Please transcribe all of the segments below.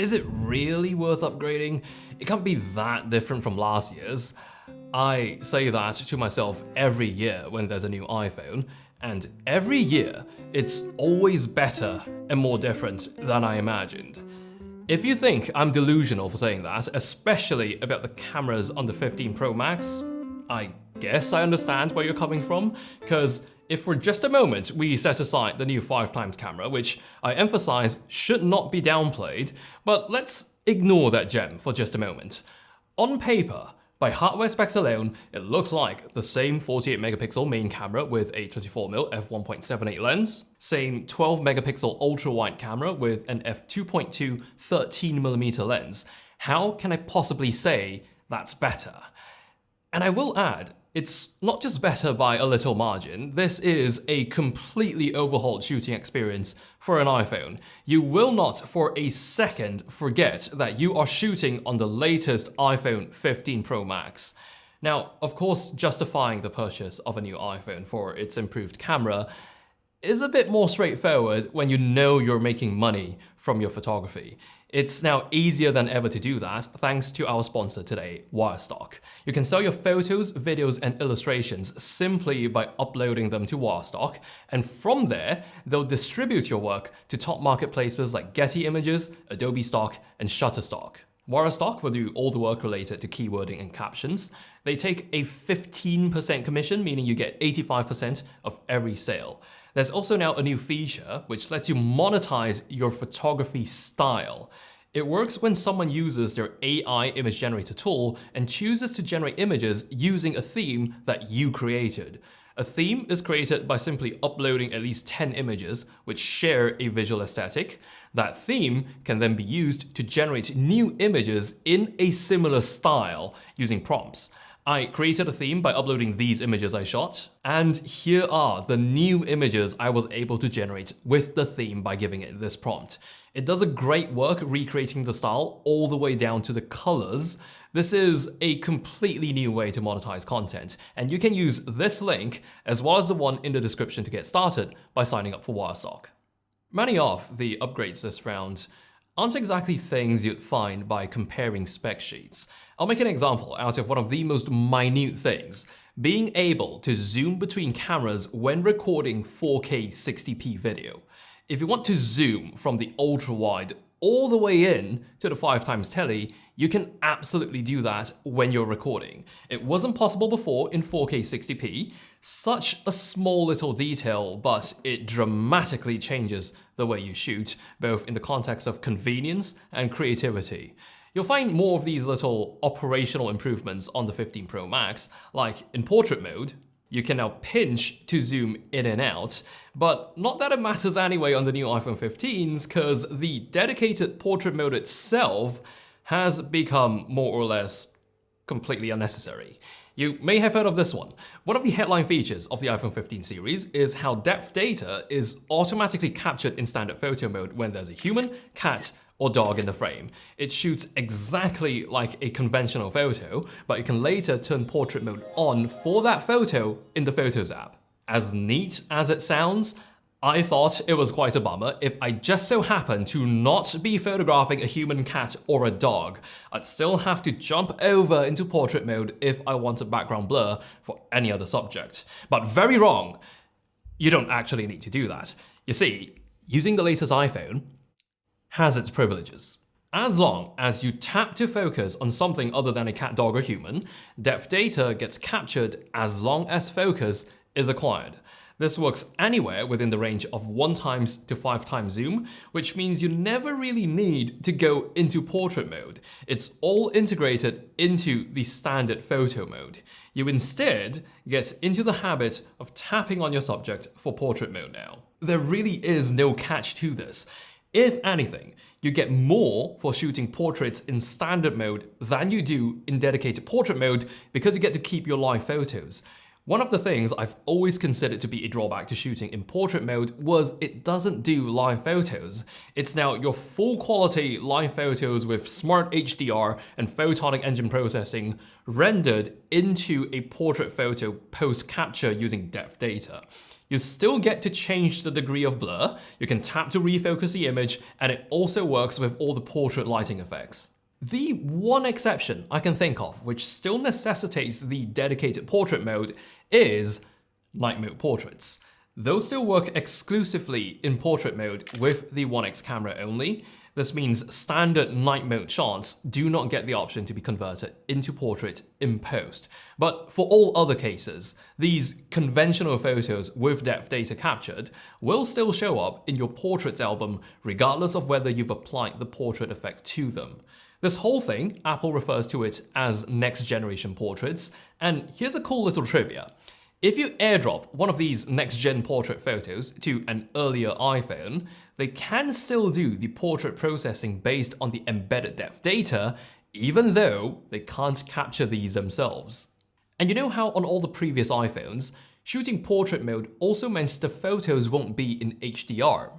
Is it really worth upgrading? It can't be that different from last year's. I say that to myself every year when there's a new iPhone, and every year it's always better and more different than I imagined. If you think I'm delusional for saying that, especially about the cameras on the 15 Pro Max, I guess I understand where you're coming from, because if for just a moment we set aside the new 5x camera, which I emphasize should not be downplayed, but let's ignore that gem for just a moment. On paper, by hardware specs alone, it looks like the same 48 megapixel main camera with a 24mm f1.78 lens, same 12 megapixel ultra-wide camera with an f2.2 13mm lens. How can I possibly say that's better? And I will add, it's not just better by a little margin, this is a completely overhauled shooting experience for an iPhone. You will not for a second forget that you are shooting on the latest iPhone 15 Pro Max. Now, of course, justifying the purchase of a new iPhone for its improved camera is a bit more straightforward when you know you're making money from your photography. It's now easier than ever to do that thanks to our sponsor today, Wirestock. You can sell your photos, videos, and illustrations simply by uploading them to Wirestock, and from there, they'll distribute your work to top marketplaces like Getty Images, Adobe Stock, and Shutterstock. Wirestock will do all the work related to keywording and captions. They take a 15% commission, meaning you get 85% of every sale. There's also now a new feature which lets you monetize your photography style. It works when someone uses their AI image generator tool and chooses to generate images using a theme that you created. A theme is created by simply uploading at least 10 images which share a visual aesthetic. That theme can then be used to generate new images in a similar style using prompts. I created a theme by uploading these images I shot, and here are the new images I was able to generate with the theme by giving it this prompt. It does a great work recreating the style all the way down to the colors. This is a completely new way to monetize content, and you can use this link as well as the one in the description to get started by signing up for Wirestock. Many of the upgrades this round aren't exactly things you'd find by comparing spec sheets. I'll make an example out of one of the most minute things: being able to zoom between cameras when recording 4K 60p video. If you want to zoom from the ultra-wide all the way in to the 5x tele, you can absolutely do that when you're recording. It wasn't possible before in 4K 60p. Such a small little detail, but it dramatically changes the way you shoot, both in the context of convenience and creativity. You'll find more of these little operational improvements on the 15 Pro Max, like in portrait mode. You can now pinch to zoom in and out, but not that it matters anyway on the new iPhone 15s, because the dedicated portrait mode itself has become more or less completely unnecessary. You may have heard of this one. One of the headline features of the iPhone 15 series is how depth data is automatically captured in standard photo mode when there's a human, cat, or dog in the frame. It shoots exactly like a conventional photo, but you can later turn portrait mode on for that photo in the Photos app. As neat as it sounds, I thought it was quite a bummer if I just so happened to not be photographing a human, cat, or a dog. I'd still have to jump over into portrait mode if I want a background blur for any other subject. But very wrong. You don't actually need to do that. You see, using the latest iPhone has its privileges. As long as you tap to focus on something other than a cat, dog, or human, depth data gets captured as long as focus is acquired. This works anywhere within the range of 1x to 5x zoom, which means you never really need to go into portrait mode. It's all integrated into the standard photo mode. You instead get into the habit of tapping on your subject for portrait mode now. There really is no catch to this. If anything, you get more for shooting portraits in standard mode than you do in dedicated portrait mode because you get to keep your live photos. One of the things I've always considered to be a drawback to shooting in portrait mode was it doesn't do live photos. It's now your full quality live photos with smart HDR and photonic engine processing rendered into a portrait photo post-capture using depth data. You still get to change the degree of blur, you can tap to refocus the image, and it also works with all the portrait lighting effects. The one exception I can think of which still necessitates the dedicated portrait mode is night mode portraits. Those still work exclusively in portrait mode with the 1x camera only. This means standard night mode shots do not get the option to be converted into portrait in post. But for all other cases, these conventional photos with depth data captured will still show up in your portraits album regardless of whether you've applied the portrait effect to them. This whole thing, Apple refers to it as next generation portraits, and here's a cool little trivia. If you airdrop one of these next-gen portrait photos to an earlier iPhone, they can still do the portrait processing based on the embedded depth data, even though they can't capture these themselves. And you know how on all the previous iPhones, shooting portrait mode also meant the photos won't be in HDR?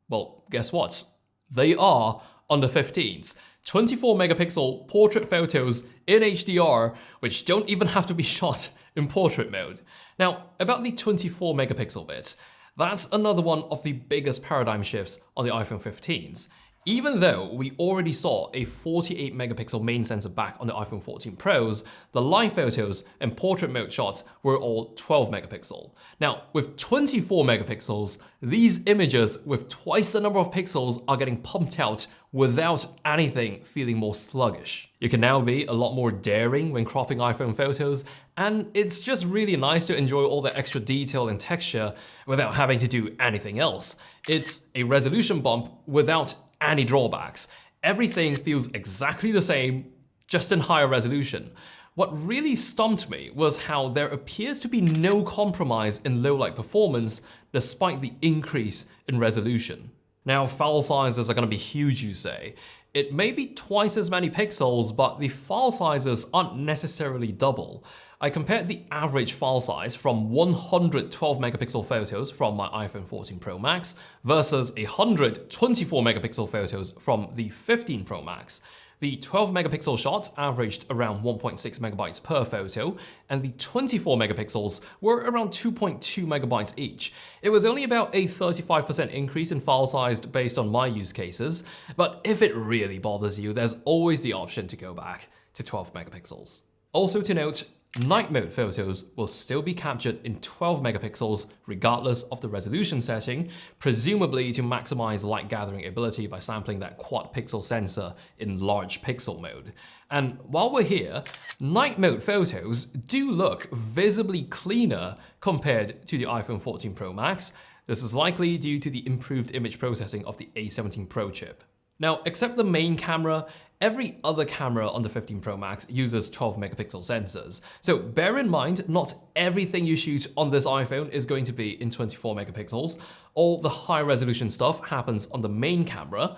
Well, guess what? They are on the 15s. 24 megapixel portrait photos in HDR, which don't even have to be shot in portrait mode. Now, about the 24 megapixel bit, that's another one of the biggest paradigm shifts on the iPhone 15s. Even though we already saw a 48 megapixel main sensor back on the iPhone 14 Pros, the live photos and portrait mode shots were all 12 megapixel. Now, with 24 megapixels, these images with twice the number of pixels are getting pumped out without anything feeling more sluggish. You can now be a lot more daring when cropping iPhone photos, and it's just really nice to enjoy all the extra detail and texture without having to do anything else. It's a resolution bump without any drawbacks. Everything feels exactly the same, just in higher resolution. What really stumped me was how there appears to be no compromise in low light performance despite the increase in resolution. Now, file sizes are going to be huge, you say. It may be twice as many pixels, but the file sizes aren't necessarily double. I compared the average file size from 112 megapixel photos from my iPhone 14 Pro Max versus 124 megapixel photos from the 15 Pro Max. The 12 megapixel shots averaged around 1.6 megabytes per photo, and the 24 megapixels were around 2.2 megabytes each. It was only about a 35% increase in file size based on my use cases, but if it really bothers you, there's always the option to go back to 12 megapixels. Also to note, night mode photos will still be captured in 12 megapixels regardless of the resolution setting, presumably to maximize light gathering ability by sampling that quad pixel sensor in large pixel mode. And while we're here, night mode photos do look visibly cleaner compared to the iPhone 14 Pro Max. This is likely due to the improved image processing of the A17 Pro chip. Now, except the main camera, every other camera on the 15 Pro Max uses 12 megapixel sensors. So bear in mind, not everything you shoot on this iPhone is going to be in 24 megapixels. All the high resolution stuff happens on the main camera.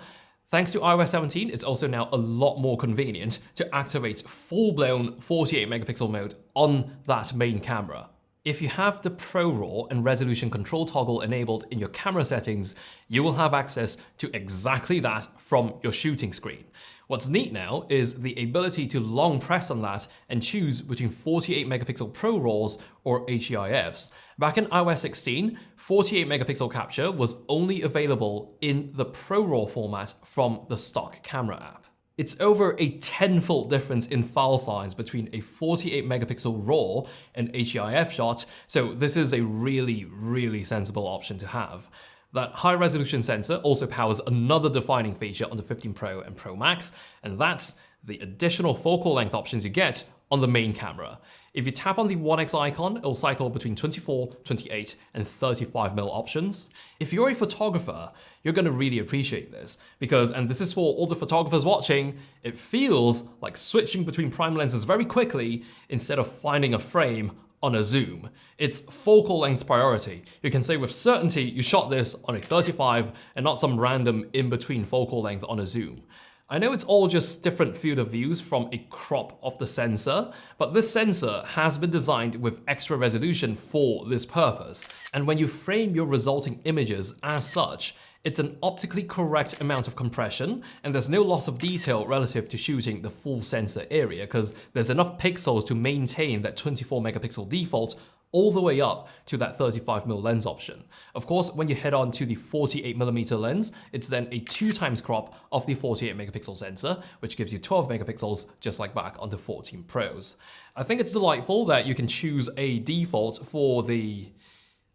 Thanks to iOS 17, it's also now a lot more convenient to activate full-blown 48 megapixel mode on that main camera. If you have the Pro RAW and resolution control toggle enabled in your camera settings, you will have access to exactly that from your shooting screen. What's neat now is the ability to long press on that and choose between 48 megapixel Pro RAWs or HEIFs. Back in iOS 16, 48 megapixel capture was only available in the Pro RAW format from the stock camera app. It's over a 10-fold difference in file size between a 48 megapixel RAW and HEIF shot, so this is a really sensible option to have. That high-resolution sensor also powers another defining feature on the 15 Pro and Pro Max, and that's the additional focal length options you get on the main camera. If you tap on the 1x icon, it'll cycle between 24, 28, and 35mm options. If you're a photographer, you're gonna really appreciate this because, and this is for all the photographers watching, it feels like switching between prime lenses very quickly instead of finding a frame on a zoom. It's focal length priority. You can say with certainty you shot this on a 35 and not some random in-between focal length on a zoom. I know it's all just different field of views from a crop of the sensor, but this sensor has been designed with extra resolution for this purpose. And when you frame your resulting images as such, it's an optically correct amount of compression, and there's no loss of detail relative to shooting the full sensor area, because there's enough pixels to maintain that 24 megapixel default all the way up to that 35mm lens option. Of course, when you head on to the 48mm lens, it's then a 2x crop of the 48MP sensor, which gives you 12MP just like back on the 14 Pros. I think it's delightful that you can choose a default for the,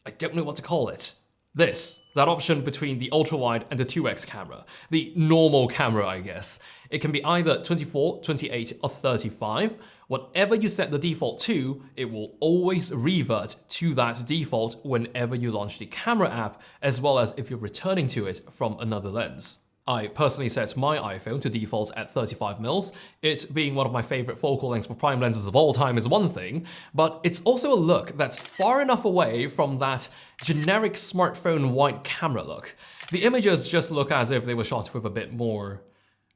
I don't know what to call it, that option between the ultra-wide and the 2x camera. The normal camera, I guess. It can be either 24, 28, or 35. Whatever you set the default to, it will always revert to that default whenever you launch the camera app, as well as if you're returning to it from another lens. I personally set my iPhone to default at 35mm. It being one of my favorite focal lengths for prime lenses of all time is one thing, but it's also a look that's far enough away from that generic smartphone wide camera look. The images just look as if they were shot with a bit more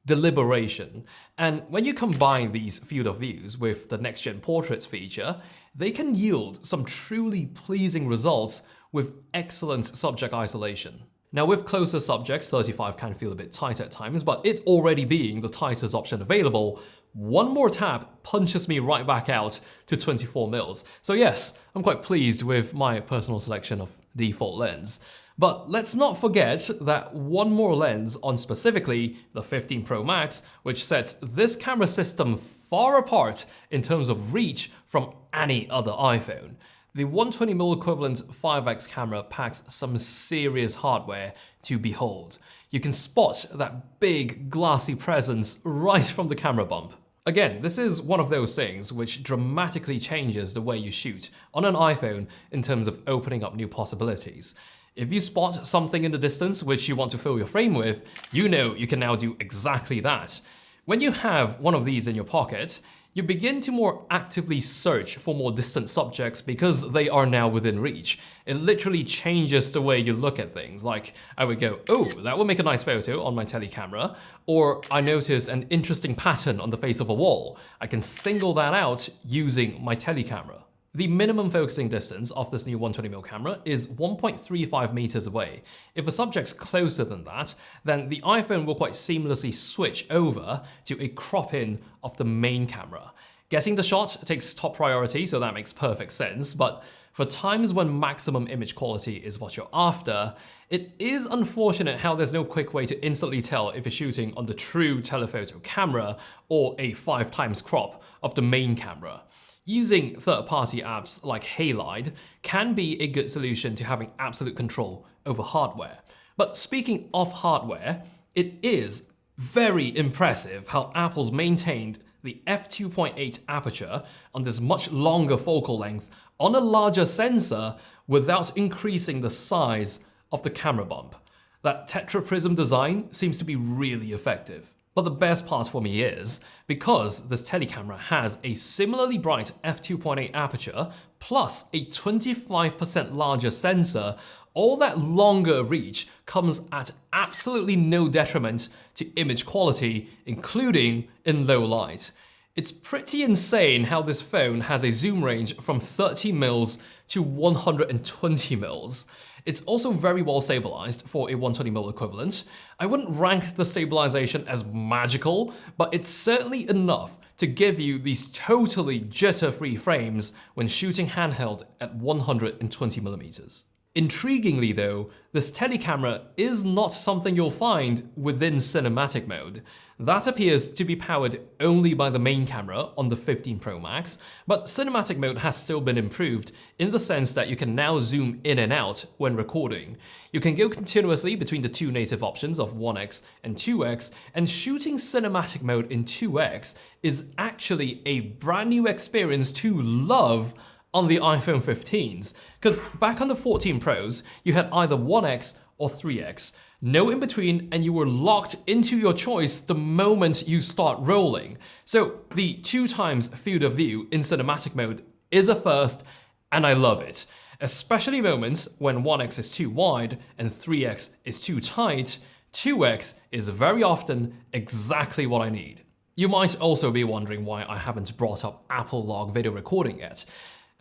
deliberation. And when you combine these field of views with the next-gen portraits feature, they can yield some truly pleasing results with excellent subject isolation. Now with closer subjects, 35 can feel a bit tight at times, but it already being the tightest option available, one more tap punches me right back out to 24mm. So yes, I'm quite pleased with my personal selection of default lens. But let's not forget that one more lens on specifically the 15 Pro Max, which sets this camera system far apart in terms of reach from any other iPhone. The 120mm equivalent 5x camera packs some serious hardware to behold. You can spot that big glassy presence right from the camera bump. Again, this is one of those things which dramatically changes the way you shoot on an iPhone in terms of opening up new possibilities. If you spot something in the distance which you want to fill your frame with, you know you can now do exactly that. When you have one of these in your pocket, you begin to more actively search for more distant subjects because they are now within reach. It literally changes the way you look at things. Like, I would go, oh, that would make a nice photo on my telecamera, or I notice an interesting pattern on the face of a wall. I can single that out using my telecamera. The minimum focusing distance of this new 120mm camera is 1.35 meters away. If a subject's closer than that, then the iPhone will quite seamlessly switch over to a crop-in of the main camera. Getting the shot takes top priority, so that makes perfect sense, but for times when maximum image quality is what you're after, it is unfortunate how there's no quick way to instantly tell if you're shooting on the true telephoto camera or a 5x crop of the main camera. Using third-party apps like Halide can be a good solution to having absolute control over hardware. But speaking of hardware, it is very impressive how Apple's maintained the f2.8 aperture on this much longer focal length on a larger sensor without increasing the size of the camera bump. That tetraprism design seems to be really effective. But the best part for me is, because this telecamera has a similarly bright f2.8 aperture plus a 25% larger sensor, all that longer reach comes at absolutely no detriment to image quality, including in low light. It's pretty insane how this phone has a zoom range from 30mm to 120mm. It's also very well stabilized for a 120mm equivalent. I wouldn't rank the stabilization as magical, but it's certainly enough to give you these totally jitter-free frames when shooting handheld at 120mm. Intriguingly though, this telecamera is not something you'll find within cinematic mode. That appears to be powered only by the main camera on the 15 Pro Max, but cinematic mode has still been improved in the sense that you can now zoom in and out when recording. You can go continuously between the two native options of 1x and 2x, and shooting cinematic mode in 2x is actually a brand new experience to love on the iPhone 15s, because back on the 14 Pros, you had either 1x or 3x. No in between, and you were locked into your choice the moment you start rolling. So the 2x field of view in cinematic mode is a first, and I love it. Especially moments when 1x is too wide and 3x is too tight, 2x is very often exactly what I need. You might also be wondering why I haven't brought up Apple Log video recording yet.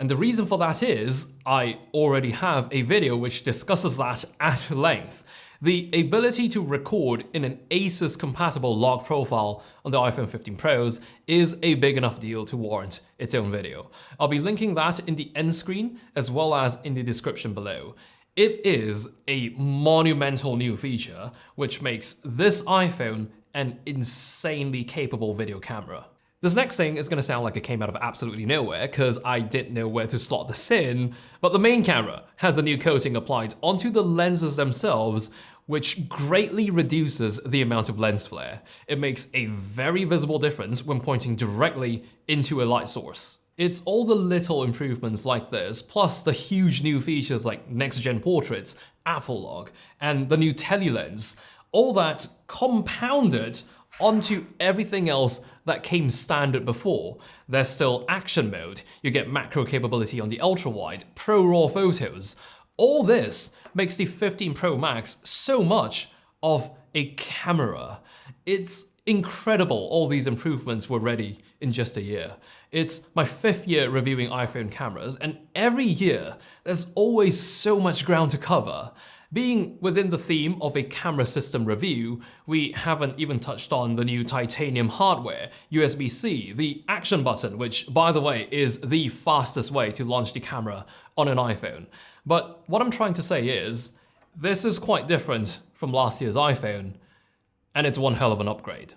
And the reason for that is, I already have a video which discusses that at length. The ability to record in an ASUS-compatible log profile on the iPhone 15 Pros is a big enough deal to warrant its own video. I'll be linking that in the end screen as well as in the description below. It is a monumental new feature which makes this iPhone an insanely capable video camera. This next thing is going to sound like it came out of absolutely nowhere because I didn't know where to slot this in, but the main camera has a new coating applied onto the lenses themselves, which greatly reduces the amount of lens flare. It makes a very visible difference when pointing directly into a light source. It's all the little improvements like this, plus the huge new features like next-gen portraits, Apple Log, and the new tele-lens, all that compounded onto everything else that came standard before. There's still action mode, you get macro capability on the ultra-wide, pro RAW photos. All this makes the 15 Pro Max so much of a camera. It's incredible all these improvements were ready in just a year. It's my 5th year reviewing iPhone cameras, and every year there's always so much ground to cover. Being within the theme of a camera system review, we haven't even touched on the new titanium hardware, USB-C, the action button, which by the way is the fastest way to launch the camera on an iPhone. But what I'm trying to say is, this is quite different from last year's iPhone, and it's one hell of an upgrade.